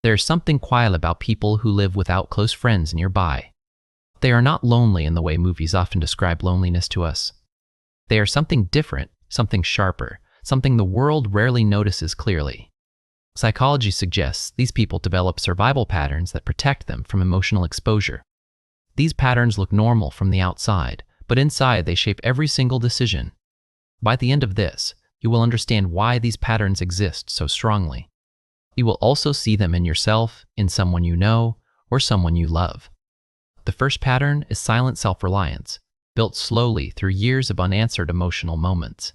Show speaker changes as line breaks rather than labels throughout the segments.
There's something quiet about people who live without close friends nearby. They are not lonely in the way movies often describe loneliness to us. They are something different, something sharper, something the world rarely notices clearly. Psychology suggests these people develop survival patterns that protect them from emotional exposure. These patterns look normal from the outside, but inside they shape every single decision. By the end of this, you will understand why these patterns exist so strongly. You will also see them in yourself, in someone you know, or someone you love. The first pattern is silent self-reliance, built slowly through years of unanswered emotional moments.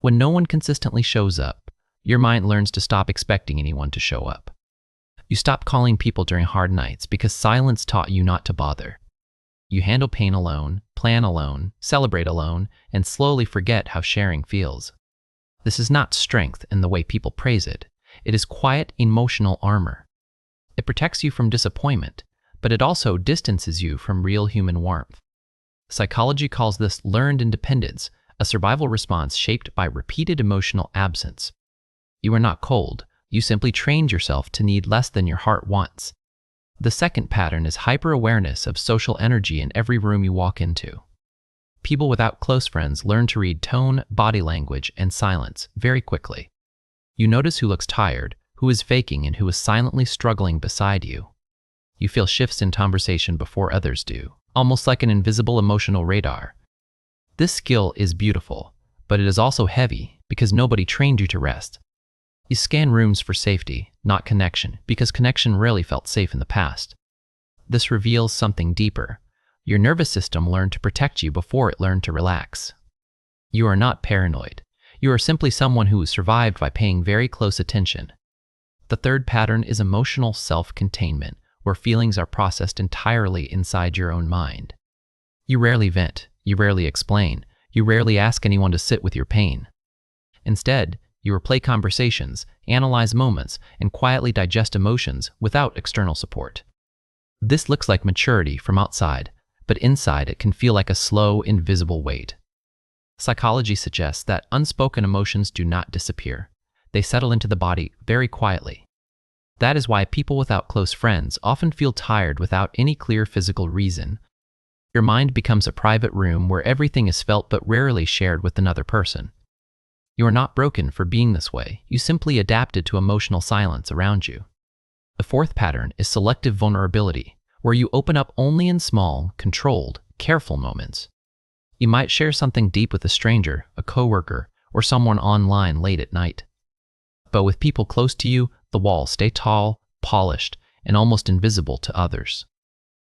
When no one consistently shows up, your mind learns to stop expecting anyone to show up. You stop calling people during hard nights because silence taught you not to bother. You handle pain alone, plan alone, celebrate alone, and slowly forget how sharing feels. This is not strength in the way people praise it. It is quiet emotional armor. It protects you from disappointment, but it also distances you from real human warmth. Psychology calls this learned independence, a survival response shaped by repeated emotional absence. You are not cold, you simply trained yourself to need less than your heart wants. The second pattern is hyper-awareness of social energy in every room you walk into. People without close friends learn to read tone, body language, and silence very quickly. You notice who looks tired, who is faking, and who is silently struggling beside you. You feel shifts in conversation before others do, almost like an invisible emotional radar. This skill is beautiful, but it is also heavy because nobody trained you to rest. You scan rooms for safety, not connection, because connection rarely felt safe in the past. This reveals something deeper. Your nervous system learned to protect you before it learned to relax. You are not paranoid. You are simply someone who survived by paying very close attention. The third pattern is emotional self-containment, where feelings are processed entirely inside your own mind. You rarely vent, you rarely explain, you rarely ask anyone to sit with your pain. Instead, you replay conversations, analyze moments, and quietly digest emotions without external support. This looks like maturity from outside, but inside it can feel like a slow, invisible weight. Psychology suggests that unspoken emotions do not disappear. They settle into the body very quietly. That is why people without close friends often feel tired without any clear physical reason. Your mind becomes a private room where everything is felt but rarely shared with another person. You are not broken for being this way. You simply adapted to emotional silence around you. The fourth pattern is selective vulnerability, where you open up only in small, controlled, careful moments. You might share something deep with a stranger, a coworker, or someone online late at night. But with people close to you, the walls stay tall, polished, and almost invisible to others.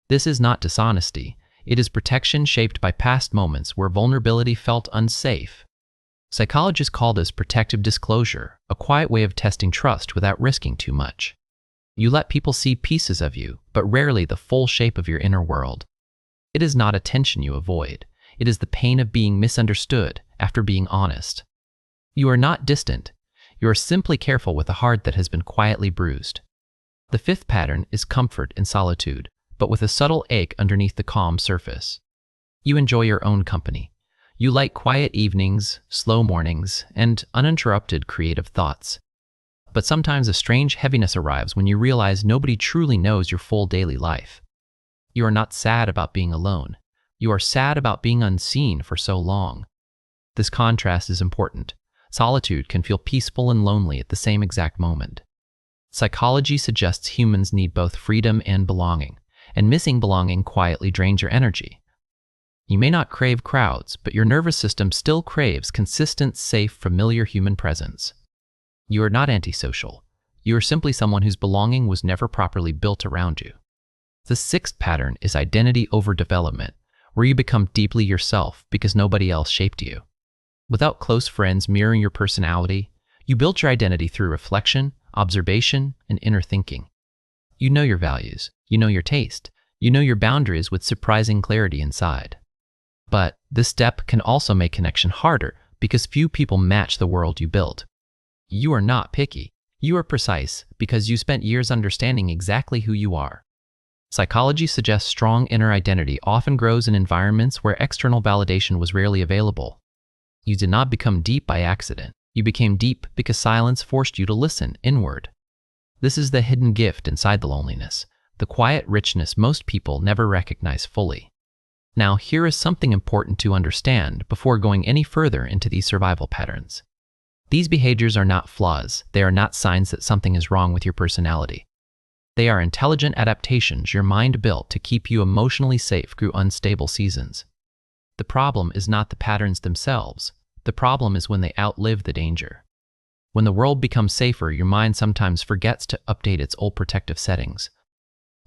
This is not dishonesty. It is protection shaped by past moments where vulnerability felt unsafe. Psychologists call this protective disclosure, a quiet way of testing trust without risking too much. You let people see pieces of you, but rarely the full shape of your inner world. It is not attention you avoid. It is the pain of being misunderstood after being honest. You are not distant. You are simply careful with a heart that has been quietly bruised. The fifth pattern is comfort in solitude, but with a subtle ache underneath the calm surface. You enjoy your own company. You like quiet evenings, slow mornings, and uninterrupted creative thoughts. But sometimes a strange heaviness arrives when you realize nobody truly knows your full daily life. You are not sad about being alone. You are sad about being unseen for so long. This contrast is important. Solitude can feel peaceful and lonely at the same exact moment. Psychology suggests humans need both freedom and belonging, and missing belonging quietly drains your energy. You may not crave crowds, but your nervous system still craves consistent, safe, familiar human presence. You are not antisocial. You are simply someone whose belonging was never properly built around you. The sixth pattern is identity over development, where you become deeply yourself because nobody else shaped you. Without close friends mirroring your personality, you built your identity through reflection, observation, and inner thinking. You know your values, you know your taste, you know your boundaries with surprising clarity inside. But this step can also make connection harder because few people match the world you built. You are not picky. You are precise because you spent years understanding exactly who you are. Psychology suggests strong inner identity often grows in environments where external validation was rarely available. You did not become deep by accident. You became deep because silence forced you to listen inward. This is the hidden gift inside the loneliness, the quiet richness most people never recognize fully. Now, here is something important to understand before going any further into these survival patterns. These behaviors are not flaws. They are not signs that something is wrong with your personality. They are intelligent adaptations your mind built to keep you emotionally safe through unstable seasons. The problem is not the patterns themselves. The problem is when they outlive the danger. When the world becomes safer, your mind sometimes forgets to update its old protective settings.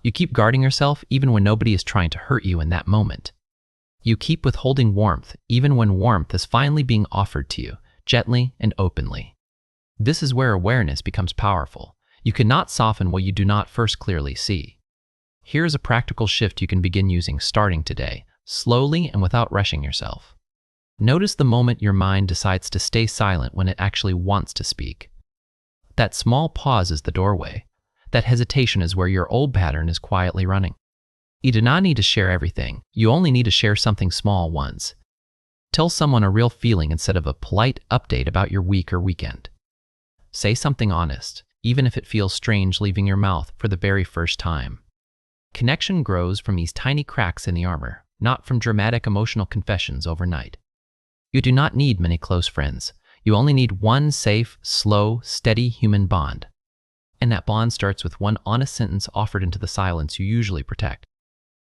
You keep guarding yourself even when nobody is trying to hurt you in that moment. You keep withholding warmth even when warmth is finally being offered to you, gently and openly. This is where awareness becomes powerful. You cannot soften what you do not first clearly see. Here is a practical shift you can begin using starting today, slowly and without rushing yourself. Notice the moment your mind decides to stay silent when it actually wants to speak. That small pause is the doorway. That hesitation is where your old pattern is quietly running. You do not need to share everything. You only need to share something small once. Tell someone a real feeling instead of a polite update about your week or weekend. Say something honest, even if it feels strange leaving your mouth for the very first time. Connection grows from these tiny cracks in the armor, not from dramatic emotional confessions overnight. You do not need many close friends. You only need one safe, slow, steady human bond. And that bond starts with one honest sentence offered into the silence you usually protect.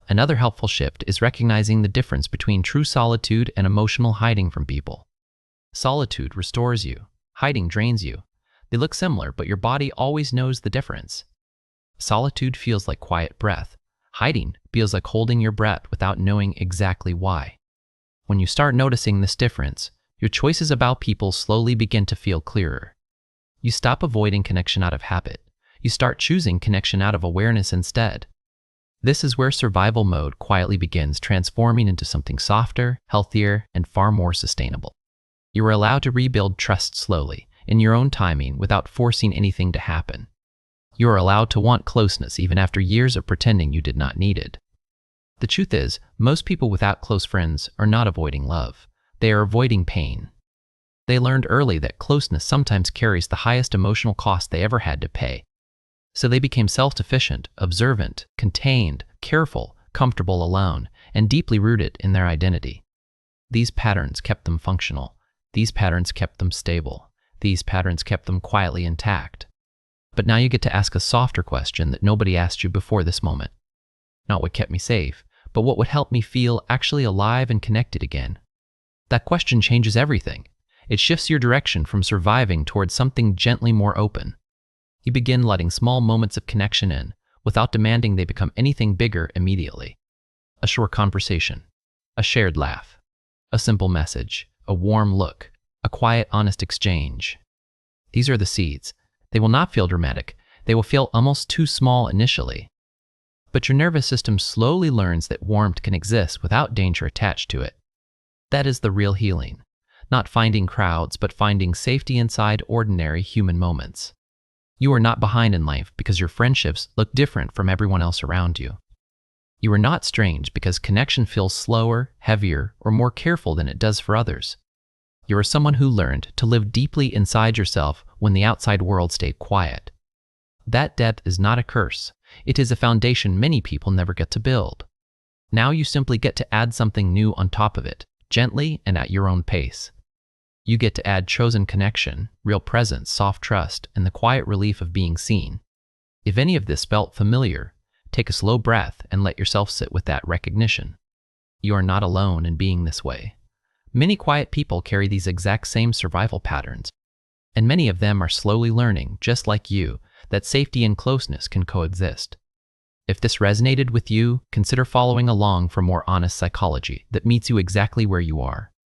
Another helpful shift is recognizing the difference between true solitude and emotional hiding from people. Solitude restores you. Hiding drains you. They look similar, but your body always knows the difference. Solitude feels like quiet breath. Hiding feels like holding your breath without knowing exactly why. When you start noticing this difference, your choices about people slowly begin to feel clearer. You stop avoiding connection out of habit. You start choosing connection out of awareness instead. This is where survival mode quietly begins transforming into something softer, healthier, and far more sustainable. You are allowed to rebuild trust slowly, in your own timing, without forcing anything to happen. You are allowed to want closeness even after years of pretending you did not need it. The truth is, most people without close friends are not avoiding love. They are avoiding pain. They learned early that closeness sometimes carries the highest emotional cost they ever had to pay. So they became self-sufficient, observant, contained, careful, comfortable alone, and deeply rooted in their identity. These patterns kept them functional. These patterns kept them stable. These patterns kept them quietly intact. But now you get to ask a softer question that nobody asked you before this moment. Not what kept me safe, but what would help me feel actually alive and connected again. That question changes everything. It shifts your direction from surviving towards something gently more open. You begin letting small moments of connection in, without demanding they become anything bigger immediately. A short conversation, a shared laugh, a simple message, a warm look, a quiet, honest exchange. These are the seeds. They will not feel dramatic. They will feel almost too small initially. But your nervous system slowly learns that warmth can exist without danger attached to it. That is the real healing. Not finding crowds, but finding safety inside ordinary human moments. You are not behind in life because your friendships look different from everyone else around you. You are not strange because connection feels slower, heavier, or more careful than it does for others. You are someone who learned to live deeply inside yourself when the outside world stayed quiet. That depth is not a curse. It is a foundation many people never get to build. Now you simply get to add something new on top of it, gently and at your own pace. You get to add chosen connection, real presence, soft trust, and the quiet relief of being seen. If any of this felt familiar, take a slow breath and let yourself sit with that recognition. You are not alone in being this way. Many quiet people carry these exact same survival patterns, and many of them are slowly learning, just like you, that safety and closeness can coexist. If this resonated with you, consider following along for more honest psychology that meets you exactly where you are.